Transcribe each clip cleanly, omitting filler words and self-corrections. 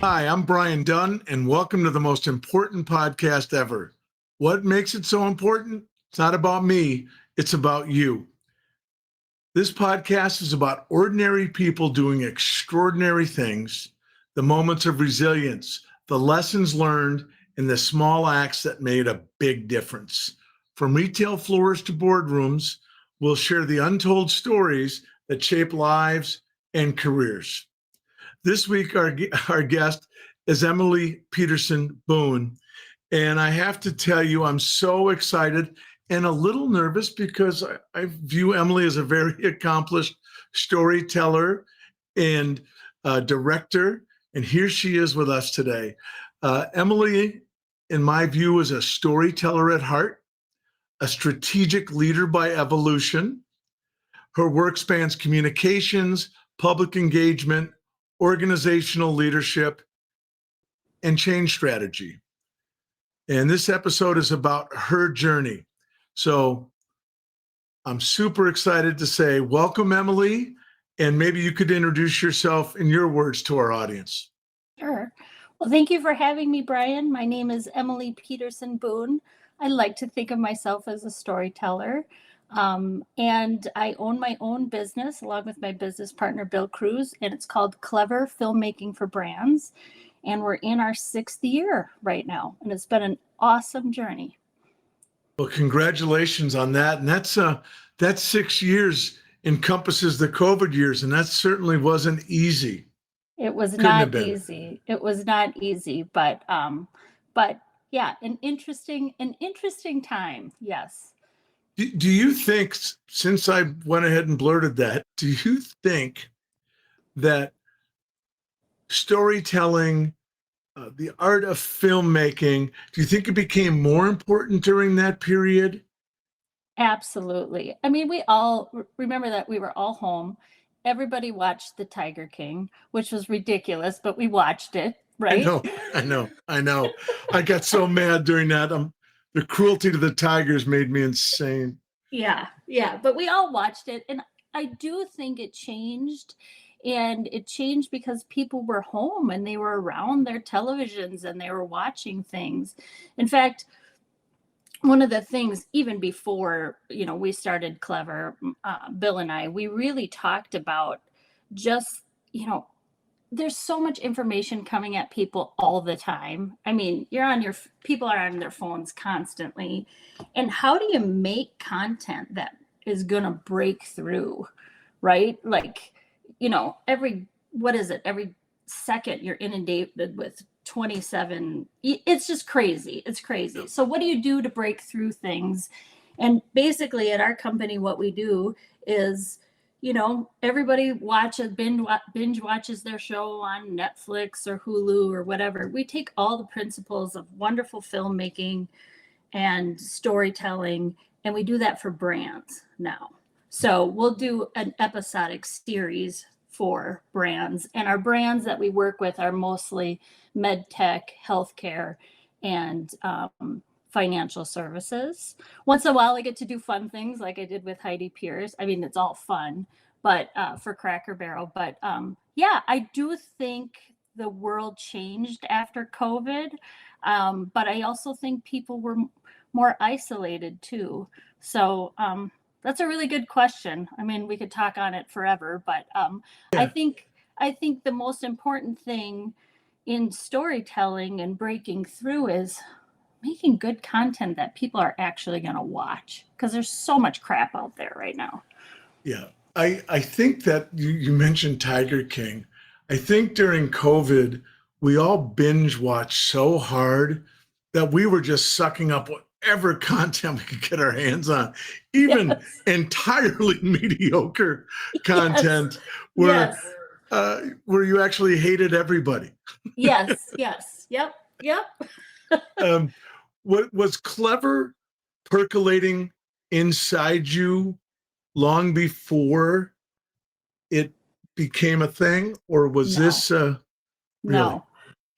Hi, I'm Brian Dunn, and welcome to the most important podcast ever. What makes it so important? It's not about me, it's about you. This podcast is about ordinary people doing extraordinary things, the moments of resilience, the lessons learned, and the small acts that made a big difference. From retail floors to boardrooms, we'll share the untold stories that shape lives and careers. This week, our guest is Emily Peterson Boone. And I have to tell you, I'm so excited and a little nervous because I view Emily as a very accomplished storyteller and director. And here she is with us today. Emily, in my view, is a storyteller at heart, a strategic leader by evolution. Her work spans communications, public engagement, organizational leadership, and change strategy. And this episode is about her journey. So I'm super excited to say, welcome, Emily. And maybe you could introduce yourself in your words to our audience. Sure. Well, thank you for having me, Brian. My name is Emily Peterson Boone. I like to think of myself as a storyteller. And I own my own business along with my business partner, Bill Cruz, and it's called Clever Filmmaking for Brands. And we're in our 6th year right now, and it's been an awesome journey. Well, congratulations on that. And that's 6 years encompasses the COVID years, and that certainly wasn't easy. It was not easy. It was not easy, but yeah, an interesting time. Yes. Do you think, since I went ahead and blurted that, do you think that storytelling, the art of filmmaking, do you think it became more important during that period? Absolutely. I mean, we all remember that we were all home. Everybody watched The Tiger King, which was ridiculous, but we watched it, right? I know. I got so mad during that. The cruelty to the tigers made me insane. Yeah. But we all watched it. And I do think it changed. And it changed because people were home and they were around their televisions and they were watching things. In fact, one of the things, even before, we started Clever, Bill and I, we really talked about just, there's so much information coming at people all the time. I mean, people are on their phones constantly. And how do you make content that is going to break through, right? Like, every second you're inundated with 27. It's just crazy. It's crazy. So what do you do to break through things? And basically at our company, what we do is, everybody binge watches their show on Netflix or Hulu or whatever. We take all the principles of wonderful filmmaking and storytelling, and we do that for brands now. So we'll do an episodic series for brands, and our brands that we work with are mostly med tech, healthcare, and financial services. Once in a while, I get to do fun things like I did with Heidi Pierce. I mean, it's all fun, but for Cracker Barrel. But yeah, I do think the world changed after COVID, but I also think people were more isolated too. So that's a really good question. I mean, we could talk on it forever, but yeah. I think the most important thing in storytelling and breaking through is making good content that people are actually going to watch, because there's so much crap out there right now. Yeah, I think that you mentioned Tiger King. I think during COVID, we all binge watched so hard that we were just sucking up whatever content we could get our hands on, even entirely mediocre content where you actually hated everybody. Yes. Yep. What was Clever percolating inside you long before it became a thing, or was this really? No.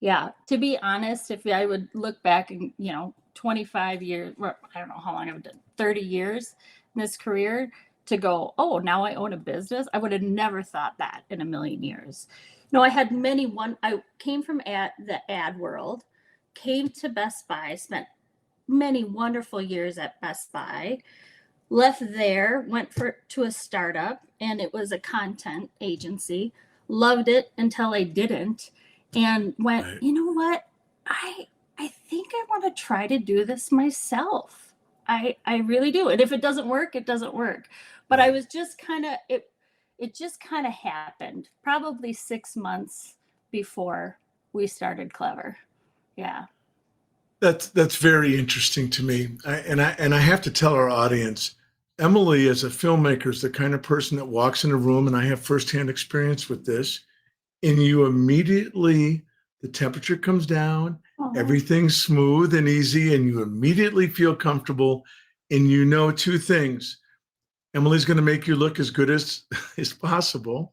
Yeah, to be honest, if I would look back and 25 years, I don't know how long I've done, 30 years in this career, to go, oh, now I own a business, I would have never thought that in a million years. No, I had I came from the ad world, came to Best Buy, spent many wonderful years at Best Buy, left there, went to a startup, and it was a content agency. Loved it until I didn't, and went, Right. you know what? I think I want to try to do this myself. I really do. And if it doesn't work, it doesn't work. But I Right. was just kind of it just kind of happened. Probably 6 months before we started Clever. Yeah. That's very interesting to me. And I have to tell our audience, Emily, as a filmmaker, is the kind of person that walks in a room, and I have firsthand experience with this, and you immediately, the temperature comes down, Oh, everything's smooth and easy, and you immediately feel comfortable, and you know two things. Emily's going to make you look as good as as possible.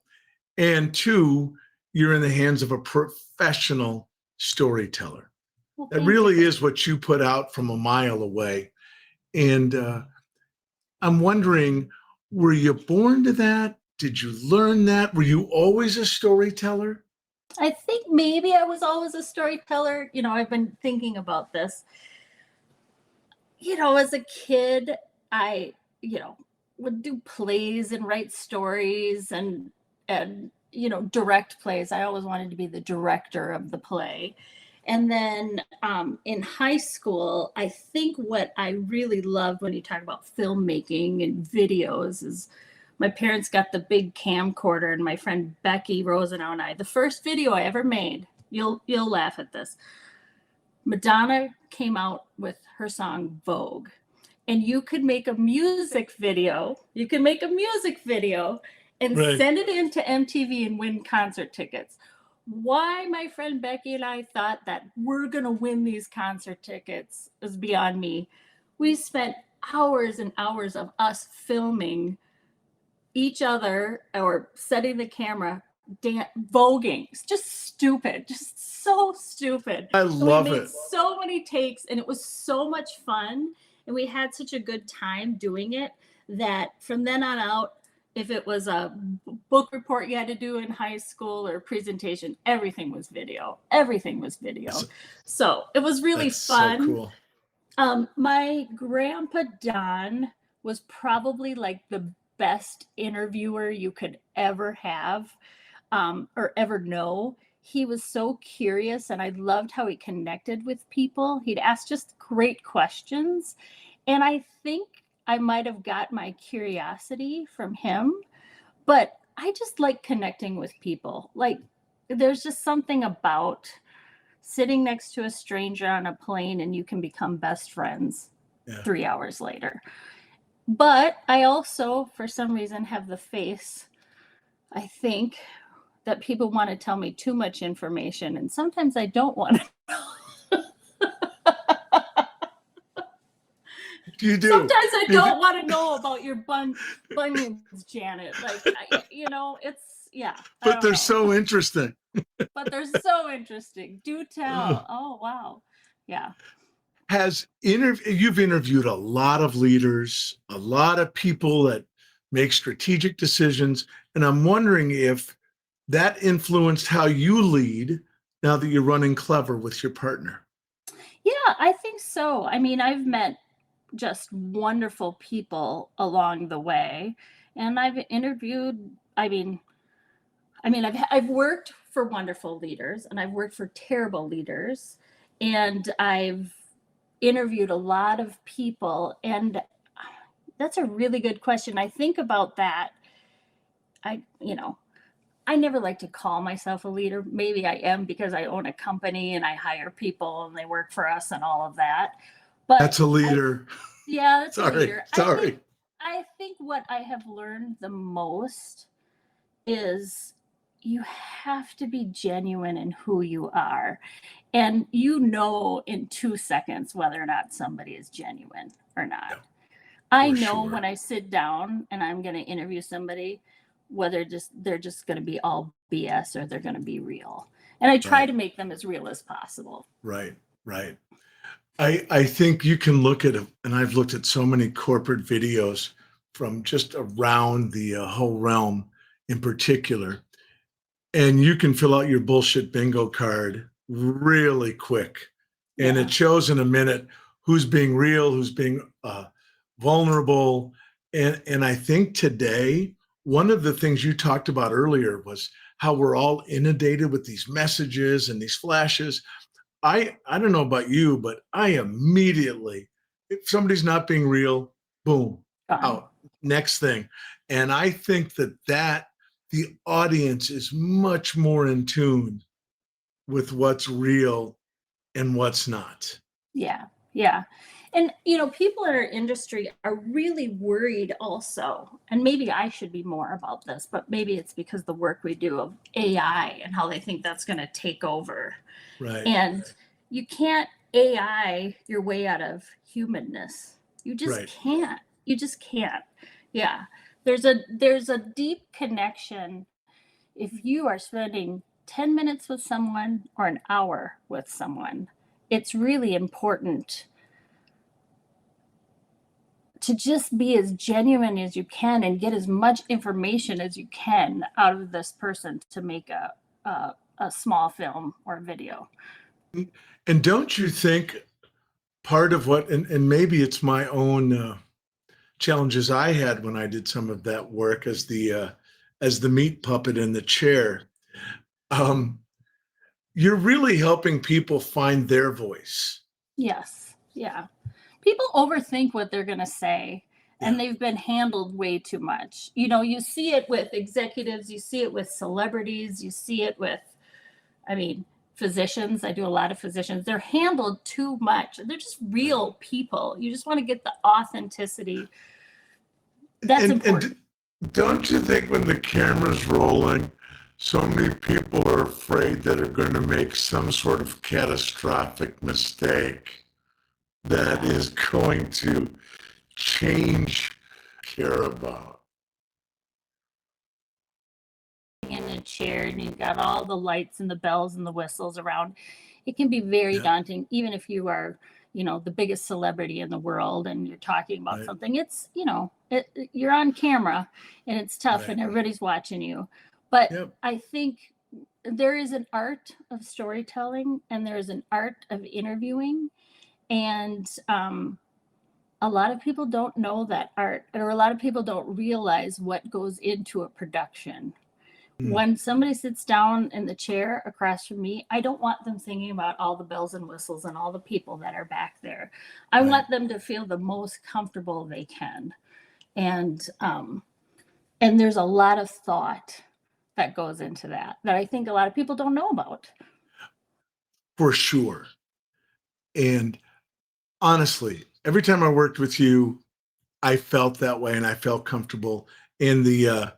And two, you're in the hands of a professional storyteller. well, That thank you. really is what you put out from a mile away. And I'm wondering, were you born to that? Did you learn that? Were you always a storyteller? I think maybe I was always a storyteller. I've been thinking about this. As a kid, I, would do plays and write stories and direct plays. I always wanted to be the director of the play. And then in high school, I think what I really loved when you talk about filmmaking and videos is my parents got the big camcorder, and my friend Becky Rosenau and I, the first video I ever made, you'll laugh at this. Madonna came out with her song Vogue, and you could make a music video. You can make a music video and Right. send it into MTV and win concert tickets. Why my friend Becky and I thought that we're going to win these concert tickets is beyond me. We spent hours and hours of us filming each other or setting the camera, voguing. It's just stupid, just so stupid. I And we love made it. so many takes, and it was so much fun, and we had such a good time doing it that from then on out, if it was a book report you had to do in high school or presentation, everything was video. Everything was video. So it was really That's fun. So cool. My grandpa Don was probably like the best interviewer you could ever have or ever know. He was so curious, and I loved how he connected with people. He'd ask just great questions. And I think I might have got my curiosity from him, but I just like connecting with people. Like, there's just something about sitting next to a stranger on a plane and you can become best friends 3 hours later. But I also, for some reason, have the face, I think, that people want to tell me too much information, and sometimes I don't want to know. You do. Sometimes I don't want to know about your bunions, Janet. Like, it's, yeah. But they're so interesting. But they're so interesting. Do tell. Oh, wow. Yeah. You've interviewed a lot of leaders, a lot of people that make strategic decisions, and I'm wondering if that influenced how you lead now that you're running Clever with your partner. Yeah, I think so. I mean, I've met just wonderful people along the way, and I've interviewed, I've worked for wonderful leaders, and I've worked for terrible leaders, and I've interviewed a lot of people, and that's a really good question. I think about that. I never like to call myself a leader. Maybe I am because I own a company and I hire people and they work for us and all of that. But that's a leader. Yeah, that's sorry, a leader. Sorry. I think what I have learned the most is you have to be genuine in who you are. And in 2 seconds whether or not somebody is genuine or not. Yeah, I know when I sit down and I'm going to interview somebody, whether they're just going to be all BS or they're going to be real. And I try to make them as real as possible. Right. I think you can look at it, and I've looked at so many corporate videos from just around the whole realm in particular. and you can fill out your bullshit bingo card really quick. And Yeah. it shows in a minute who's being real, who's being vulnerable. And I think today, one of the things you talked about earlier was how we're all inundated with these messages and these flashes. I don't know about you, but I immediately, if somebody's not being real, boom, out, next thing. And I think that the audience is much more in tune with what's real and what's not. Yeah. Yeah. And, people in our industry are really worried also. And maybe I should be more about this, but maybe it's because the work we do of AI and how they think that's going to take over. Right. And you can't AI your way out of humanness. You just can't. You just can't. Yeah. There's a deep connection if you are spending 10 minutes with someone or an hour with someone. It's really important to just be as genuine as you can and get as much information as you can out of this person to make a small film or video. And don't you think part of what, and maybe it's my own challenges I had when I did some of that work as the meat puppet in the chair, you're really helping people find their voice. Yes. Yeah. People overthink what they're going to say, and they've been handled way too much. You see it with executives, you see it with celebrities, you see it with, physicians. I do a lot of physicians. They're handled too much. They're just real people. You just want to get the authenticity. That's important. And don't you think when the camera's rolling, so many people are afraid that are going to make some sort of catastrophic mistake that is going to change care about? In a chair and you've got all the lights and the bells and the whistles around, it can be very daunting, even if you are the biggest celebrity in the world and you're talking about something. It's you're on camera and it's tough and everybody's watching you, but I think there is an art of storytelling and there is an art of interviewing, and a lot of people don't know that art, or a lot of people don't realize what goes into a production. When somebody sits down in the chair across from me, I don't want them thinking about all the bells and whistles and all the people that are back there. I want them to feel the most comfortable they can. And there's a lot of thought that goes into that I think a lot of people don't know about. For sure. And honestly, every time I worked with you, I felt that way and I felt comfortable. And the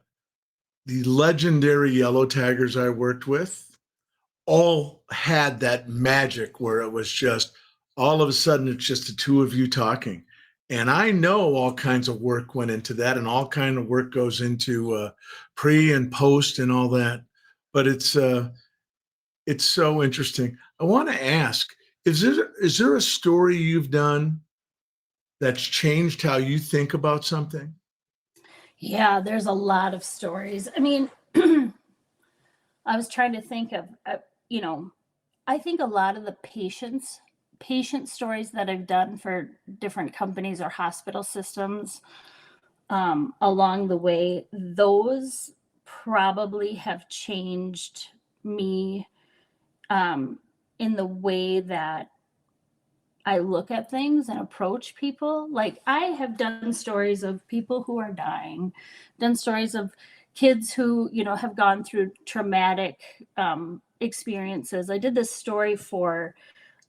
legendary yellow taggers I worked with all had that magic where it was just all of a sudden it's just the two of you talking. And I know all kinds of work went into that, and all kind of work goes into pre and post and all that. But it's so interesting. I want to ask, is there a story you've done that's changed how you think about something? Yeah, there's a lot of stories. I was trying to think of, I think a lot of the patient stories that I've done for different companies or hospital systems along the way, those probably have changed me in the way that I look at things and approach people. Like, I have done stories of people who are dying, done stories of kids who, have gone through traumatic experiences. I did this story for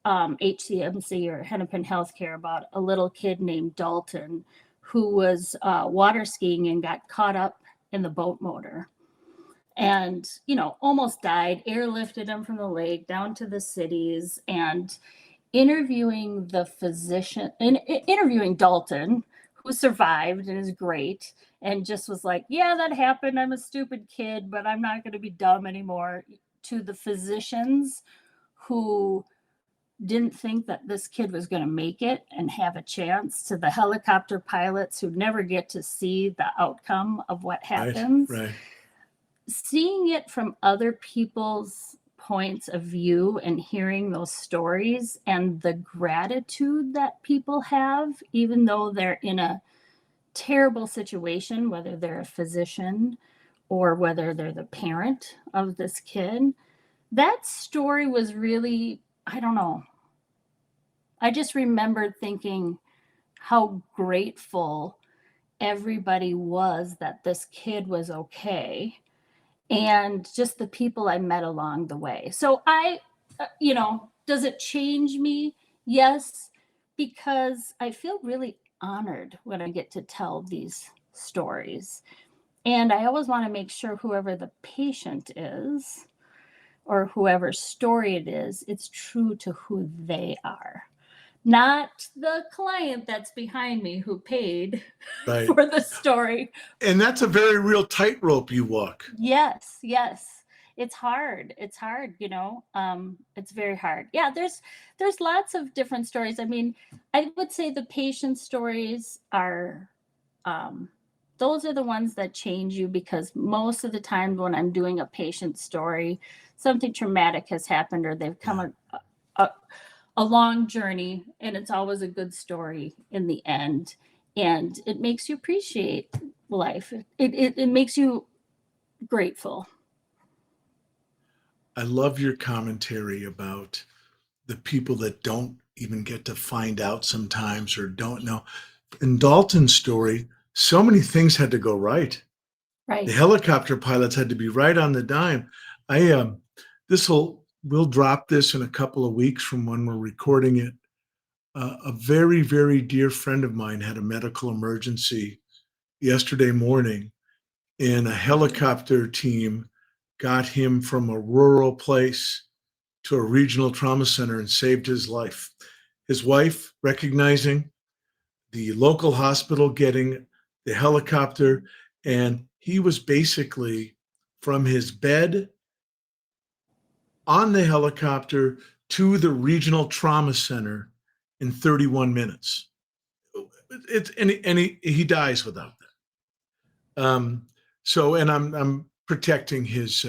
HCMC, or Hennepin Healthcare, about a little kid named Dalton who was water skiing and got caught up in the boat motor and, almost died, airlifted him from the lake down to the cities, and interviewing the physician and interviewing Dalton, who survived and is great, and just was like, yeah, that happened. I'm a stupid kid, but I'm not going to be dumb anymore. To the physicians who didn't think that this kid was going to make it and have a chance, to the helicopter pilots who never get to see the outcome of what happens. Right. seeing it from other people's points of view and hearing those stories and the gratitude that people have, even though they're in a terrible situation, whether they're a physician or whether they're the parent of this kid, that story was really, I don't know. I just remembered thinking how grateful everybody was that this kid was okay, and just the people I met along the way. So does it change me? Yes, because I feel really honored when I get to tell these stories. And I always want to make sure whoever the patient is or whoever story it is, it's true to who they are, not the client that's behind me who paid Right. for the story. And that's a very real tightrope you walk. Yes. It's hard. It's very hard. Yeah, there's lots of different stories. I mean, I would say the patient stories are those are the ones that change you, because most of the time when I'm doing a patient story, something traumatic has happened or they've come a long journey, and it's always a good story in the end, and it makes you appreciate life. It makes you grateful. I love your commentary about the people that don't even get to find out sometimes or don't know. In Dalton's story, so many things had to go right. Right. The helicopter pilots had to be right on the dime. We'll drop this in a couple of weeks from when we're recording it. A very, very dear friend of mine had a medical emergency yesterday morning, and a helicopter team got him from a rural place to a regional trauma center and saved his life. His wife, recognizing the local hospital, getting the helicopter, and he was basically from his bed on the helicopter to the regional trauma center in 31 minutes. He dies without that. And I'm protecting his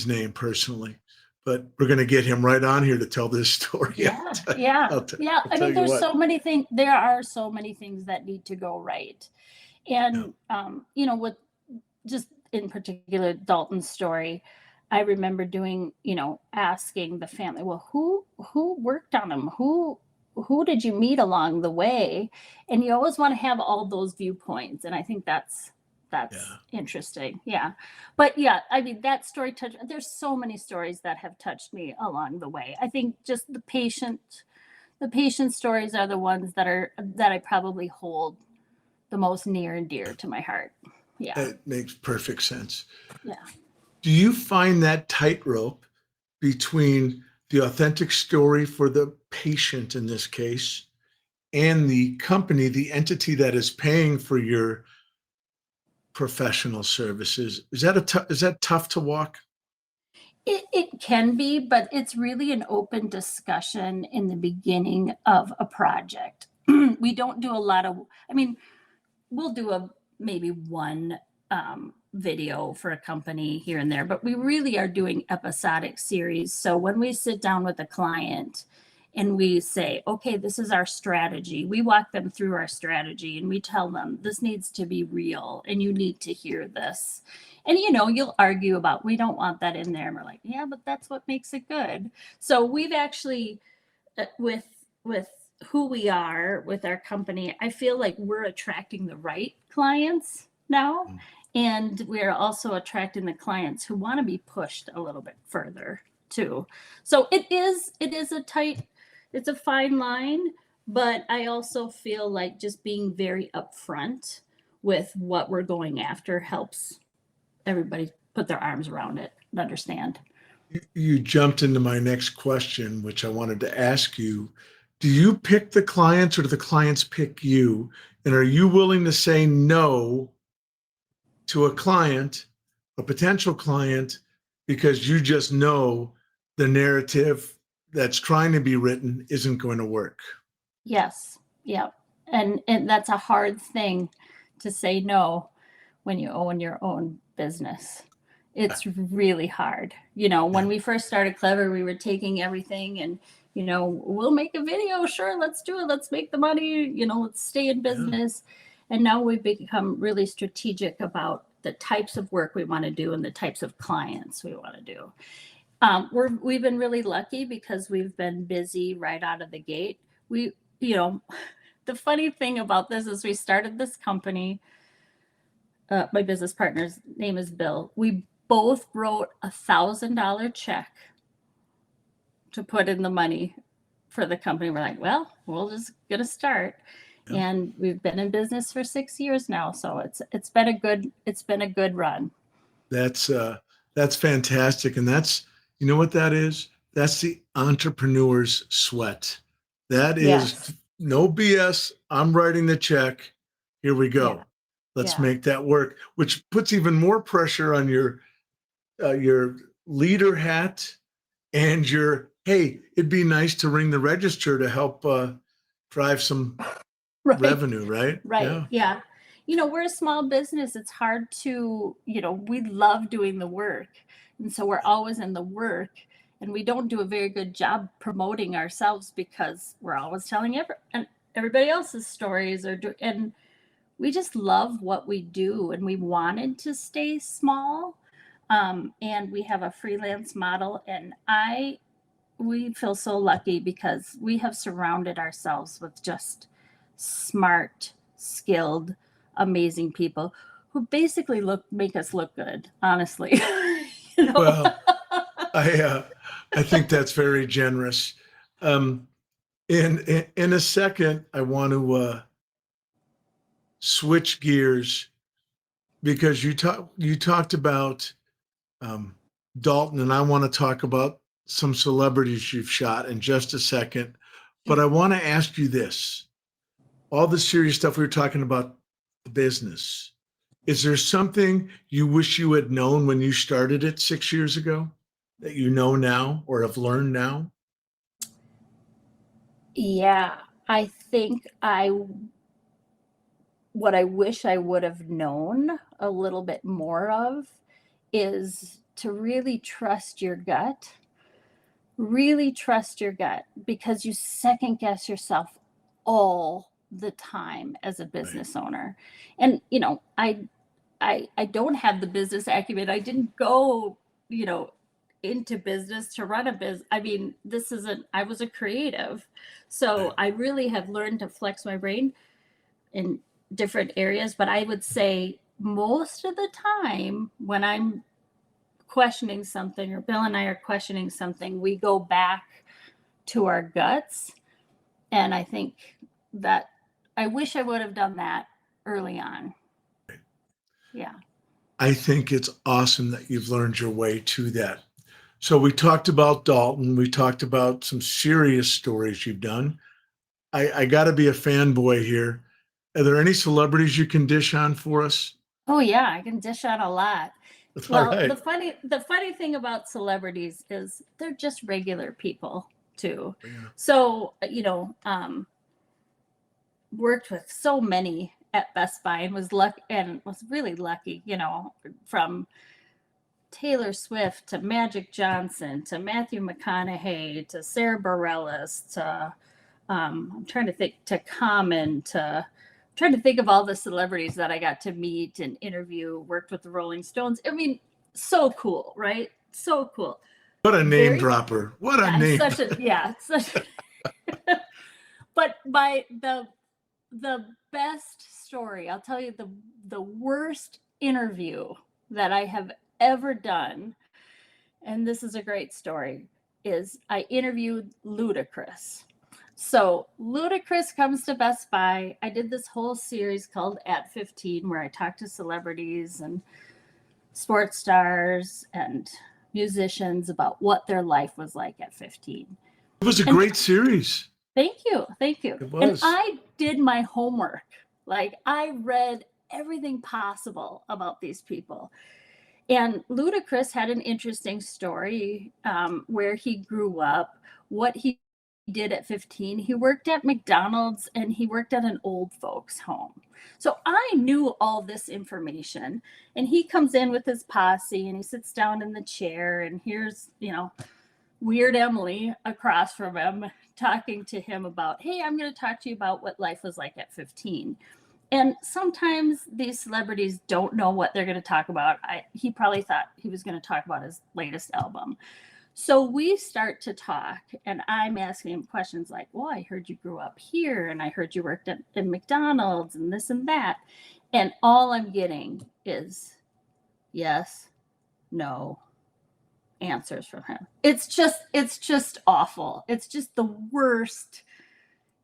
name personally, but we're going to get him right on here to tell this story. Yeah. I mean, there are so many things that need to go right. And, with just in particular Dalton's story, I remember asking the family, well, who worked on him? Who did you meet along the way? And you always want to have all those viewpoints. And I think that's interesting. Yeah. But yeah, I mean, that story there's so many stories that have touched me along the way. I think just the patient stories are the ones that I probably hold the most near and dear to my heart. Yeah. That makes perfect sense. Yeah. Do you find that tightrope between the authentic story for the patient in this case and the company, the entity that is paying for your professional services? Is that tough to walk? It can be, but it's really an open discussion in the beginning of a project. We don't do a lot of, we'll do maybe one video for a company here and there, but we really are doing episodic series. So when we sit down with a client and we say, okay, this is our strategy, we walk them through our strategy and we tell them this needs to be real and you need to hear this. And you'll argue about, we don't want that in there. And we're like, yeah, but that's what makes it good. So we've actually, with who we are with our company, I feel like we're attracting the right clients now. Mm-hmm. And we're also attracting the clients who want to be pushed a little bit further too. So it's a fine line, but I also feel like just being very upfront with what we're going after helps everybody put their arms around it and understand. You jumped into my next question, which I wanted to ask you. Do you pick the clients or do the clients pick you? And are you willing to say no to a potential client, because you just know the narrative that's trying to be written isn't going to work? Yes. Yeah. And that's a hard thing to say no when you own your own business. It's really hard. When we first started Clever, we were taking everything and, we'll make a video. Sure, let's do it. Let's make the money. Let's stay in business. And now we've become really strategic about the types of work we want to do and the types of clients we want to do. We've been really lucky because we've been busy right out of the gate. The funny thing about this is we started this company. My business partner's name is Bill. We both wrote $1,000 check to put in the money for the company. We're like, well, we'll just get a start. Yeah. And we've been in business for 6 years now. So it's been a good run. That's fantastic. And that's, you know what that is? That's the entrepreneur's sweat. That is no BS. I'm writing the check. Here we go. Yeah. Let's make that work, which puts even more pressure on your leader hat and hey, it'd be nice to ring the register to help drive some revenue, right? Right. Yeah. We're a small business. It's hard to, we love doing the work. And so we're always in the work, and we don't do a very good job promoting ourselves because we're always telling everybody else's stories and we just love what we do, and we wanted to stay small. And we have a freelance model, and we feel so lucky because we have surrounded ourselves with just smart, skilled, amazing people who basically make us look good, honestly. Well, I think that's very generous. In a second, I want to switch gears because you talked about Dalton, and I want to talk about some celebrities you've shot in just a second. But I want to ask you this: all the serious stuff we were talking about, the business. Is there something you wish you had known when you started it 6 years ago that you know now or have learned now? Yeah, I think what I wish I would have known a little bit more of is to really trust your gut. Really trust your gut, because you second guess yourself all the time as a business owner. And, I don't have the business acumen. I didn't go, into business to run a business. I mean, I was a creative. So I really have learned to flex my brain in different areas. But I would say most of the time when I'm questioning something, or Bill and I are questioning something, we go back to our guts. And I think that I wish I would have done that early on. Yeah. I think it's awesome that you've learned your way to that. So we talked about Dalton. We talked about some serious stories you've done. I got to be a fanboy here. Are there any celebrities you can dish on for us? Oh yeah, I can dish on a lot. Well, right. the funny thing about celebrities is they're just regular people too. Yeah. So, worked with so many at Best Buy and was really lucky, from Taylor Swift to Magic Johnson to Matthew McConaughey to Sarah Bareilles to I'm trying to think of all the celebrities that I got to meet and interview, worked with the Rolling Stones. I mean, so cool, right? So cool. What a name dropper. What a name. But the best story, I'll tell you, the worst interview that I have ever done, and this is a great story, is I interviewed Ludacris. So Ludacris comes to Best Buy. I did this whole series called Ep-17 where I talked to celebrities and sports stars and musicians about what their life was like at 15. It was a great series. Thank you. It was. And I did my homework. Like, I read everything possible about these people. And Ludacris had an interesting story, where he grew up, what he did at 15. He worked at McDonald's and he worked at an old folks home. So I knew all this information, and he comes in with his posse and he sits down in the chair, and here's, weird Emily across from him talking to him about, hey, I'm going to talk to you about what life was like at 15. And sometimes these celebrities don't know what they're going to talk about. He probably thought he was going to talk about his latest album. So we start to talk, and I'm asking him questions like, well, I heard you grew up here, and I heard you worked at McDonald's and this and that. And all I'm getting is yes, no answers from him. It's just awful. It's just the worst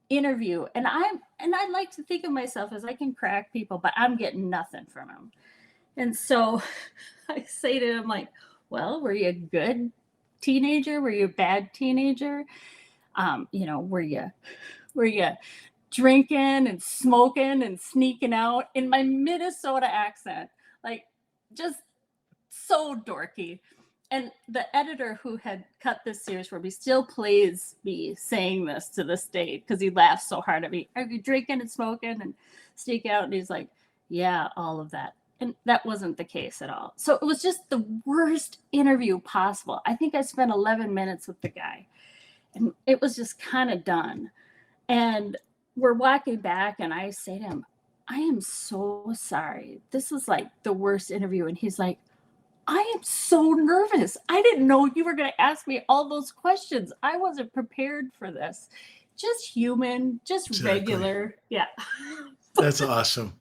interview. And I like to think of myself as I can crack people, but I'm getting nothing from him. And so I say to him, like, well, were you a good teenager? Were you a bad teenager? Were you drinking and smoking and sneaking out in my Minnesota accent? Like, just so dorky. And the editor who had cut this series for me still plays me saying this to this day because he laughs so hard at me. Are you drinking and smoking and sneaking out? And he's like, yeah, all of that. And that wasn't the case at all. So it was just the worst interview possible. I think I spent 11 minutes with the guy, and it was just kind of done. And we're walking back, and I say to him, I am so sorry. This is like the worst interview. And he's like, I am so nervous. I didn't know you were going to ask me all those questions. I wasn't prepared for this. Just human, just Exactly. Regular. Yeah. That's awesome.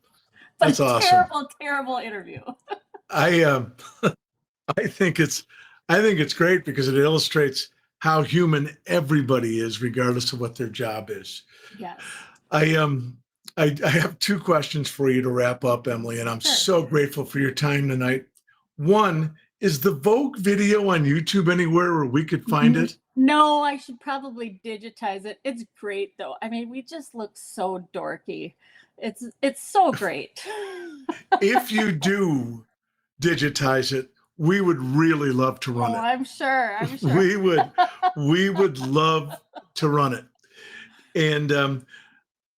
But That's awesome. Terrible, terrible interview. I think it's great because it illustrates how human everybody is, regardless of what their job is. Yes. I have two questions for you to wrap up, Emily, and I'm so grateful for your time tonight. One, is the Vogue video on YouTube anywhere where we could find it? No, I should probably digitize it. It's great though. I mean, we just look so dorky. It's so great. If you do digitize it, we would really love to run it. I'm sure. We would love to run it. And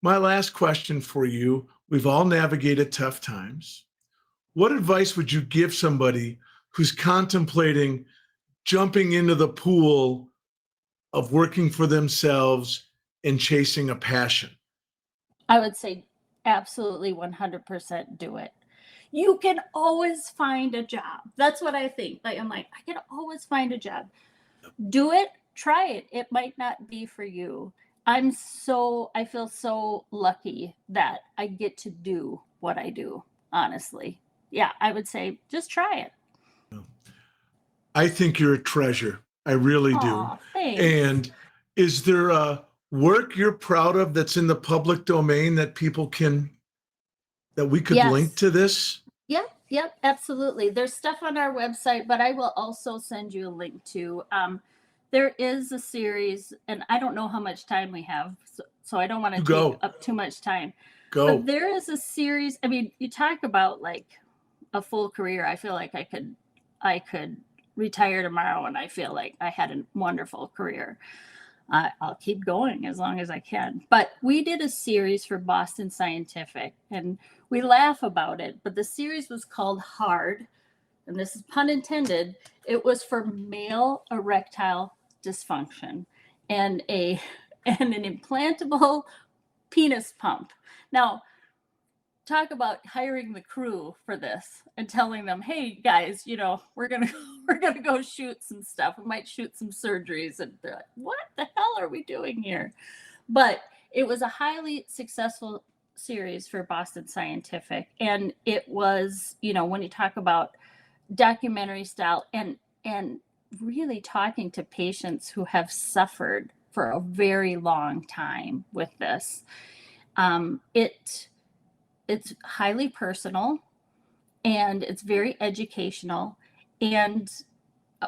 my last question for you, we've all navigated tough times. What advice would you give somebody who's contemplating jumping into the pool of working for themselves and chasing a passion? I would say absolutely 100% do it. You can always find a job. That's what I think. I can always find a job. Do it, try it. It might not be for you. I feel so lucky that I get to do what I do, honestly. Yeah, I would say just try it. I think you're a treasure. I really do. Thanks. And is there a work you're proud of that's in the public domain that we could link to this? Yep, absolutely. There's stuff on our website, but I will also send you a link to. There is a series, and I don't know how much time we have, so I don't want to take up too much time. Go. But there is a series. I mean, you talk about like a full career. I feel like I could retire tomorrow, and I feel like I had a wonderful career. I'll keep going as long as I can. But we did a series for Boston Scientific, and we laugh about it, but the series was called Hard, and this is pun intended. It was for male erectile dysfunction and an implantable penis pump. Now, talk about hiring the crew for this and telling them, hey guys, we're gonna go shoot some stuff. We might shoot some surgeries. And they're like, what the hell are we doing here? But it was a highly successful series for Boston Scientific. And it was, when you talk about documentary style and really talking to patients who have suffered for a very long time with this, it's highly personal, and it's very educational, and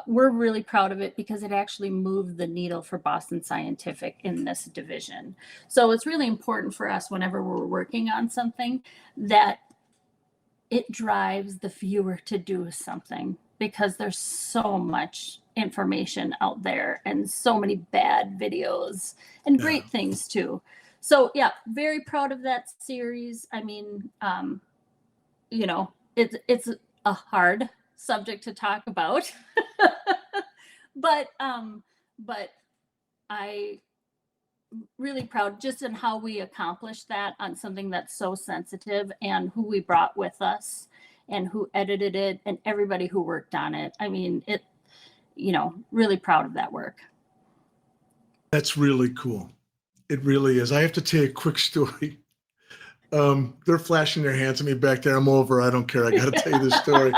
we're really proud of it because it actually moved the needle for Boston Scientific in this division. So it's really important for us whenever we're working on something that it drives the viewer to do something, because there's so much information out there and so many bad videos and great Yeah. things too. So yeah, very proud of that series. I mean, you know, it's a hard subject to talk about, but I really proud just in how we accomplished that on something that's so sensitive, and who we brought with us and who edited it and everybody who worked on it. I mean, it, you know, really proud of that work. That's really cool. It really is. I have to tell you a quick story. They're flashing their hands at me back there. I'm over. I don't care. I got to tell you this story.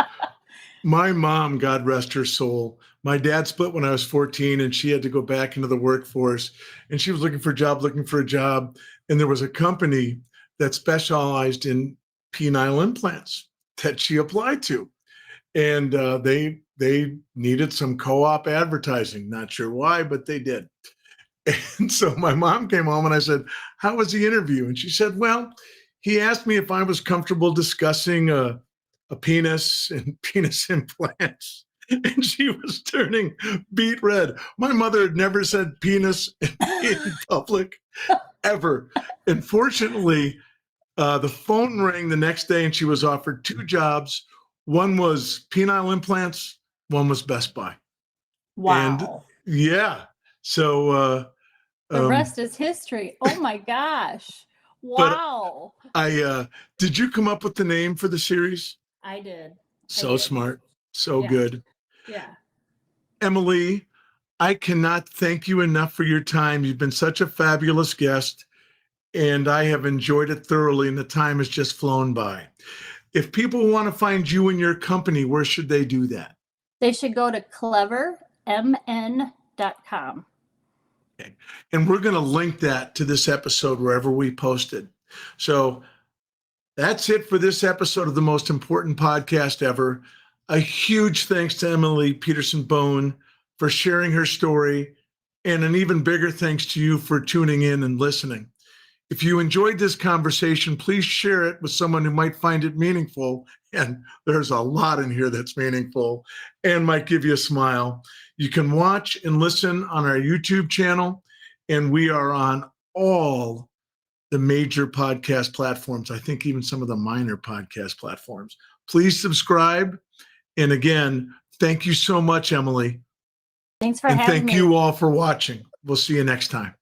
My mom, God rest her soul, my dad split when I was 14 and she had to go back into the workforce, and she was looking for a job. And there was a company that specialized in penile implants that she applied to. And they needed some co-op advertising. Not sure why, but they did. And so my mom came home and I said, "How was the interview?" And she said, "Well, he asked me if I was comfortable discussing a penis and penis implants." And she was turning beet red. My mother had never said penis in public ever. And fortunately, the phone rang the next day and she was offered 2 jobs. One was penile implants, one was Best Buy. And Wow. yeah, so The rest is history. Oh my gosh. but Wow. did you come up with the name for the series? I did. So smart, so Yeah. good. Yeah. Emily, I cannot thank you enough for your time. You've been such a fabulous guest, and I have enjoyed it thoroughly, and the time has just flown by. If people want to find you and your company, where should they do that? They should go to clevermn.com. Okay. And we're going to link that to this episode wherever we post it. So that's it for this episode of the most important podcast ever. A huge thanks to Emily Peterson Boone for sharing her story, and an even bigger thanks to you for tuning in and listening. If you enjoyed this conversation, please share it with someone who might find it meaningful. And there's a lot in here that's meaningful and might give you a smile. You can watch and listen on our YouTube channel, and we are on all the major podcast platforms. I think even some of the minor podcast platforms. Please subscribe. And again, thank you so much, Emily. Thanks for and having thank me. you all for watching. We'll see you next time.